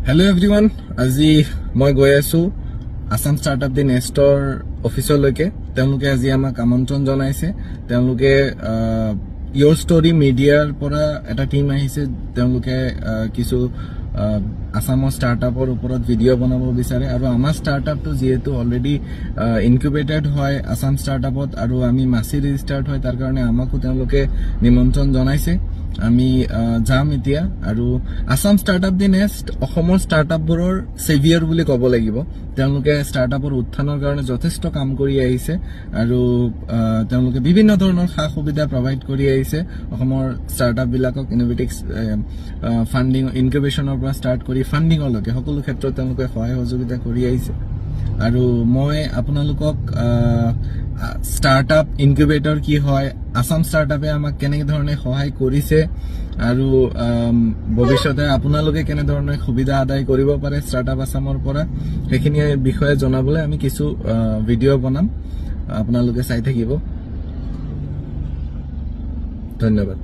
Hello' everyone, আজি মই গৈ আছোঁ আছাম ষ্টাৰ্টআপ দি নেষ্টৰ অফিচলৈকে। তেওঁলোকে আজি আমাক আমন্ত্ৰণ জনাইছে। তেওঁলোকে ইয়ৰ ষ্টৰী মিডিয়াৰ পৰা এটা টীম আহিছে। তেওঁলোকে কিছু আছামৰ ষ্টাৰ্টআপৰ ওপৰত ভিডিঅ' বনাব বিচাৰে আৰু আমাৰ ষ্টাৰ্টআপটো যিহেতু অলৰেডি ইনকিউবেটেড হয় আছাম ষ্টাৰ্টআপত আৰু আমি মাছি ৰেজিষ্টাৰ্ড হয়, তাৰ কাৰণে আমাকো তেওঁলোকে নিমন্ত্ৰণ জনাইছে। আমি যাম এতিয়া আৰু আছাম ষ্টাৰ্টআপ দি নেক্সট অসমৰ ষ্টাৰ্টআপবোৰৰ চেভিয়াৰ বুলি ক'ব লাগিব। তেওঁলোকে ষ্টাৰ্টআপৰ উত্থানৰ কাৰণে যথেষ্ট কাম কৰি আহিছে আৰু তেওঁলোকে বিভিন্ন ধৰণৰ সা সুবিধা প্ৰভাইড কৰি আহিছে অসমৰ ষ্টাৰ্টআপবিলাকক। ইনোভেটিক্স ফাণ্ডিং, ইনকিউবেশ্যনৰ পৰা ষ্টাৰ্ট কৰি ফাণ্ডিঙলৈকে সকলো ক্ষেত্ৰত তেওঁলোকে সহায় সহযোগিতা কৰি আহিছে। আৰু মই আপোনালোকক ষ্টাৰ্টআপ ইনকিউবেটৰ কি হয়, আছাম ষ্টাৰ্টআপে আমাক কেনেধৰণে সহায় কৰিছে আৰু ভৱিষ্যতে আপোনালোকে কেনেধৰণে সুবিধা আদায় কৰিব পাৰে ষ্টাৰ্টআপ আছামৰ পৰা, সেইখিনি বিষয়ে জনাবলৈ আমি কিছু ভিডিঅ' বনাম। আপোনালোকে চাই থাকিব। ধন্যবাদ।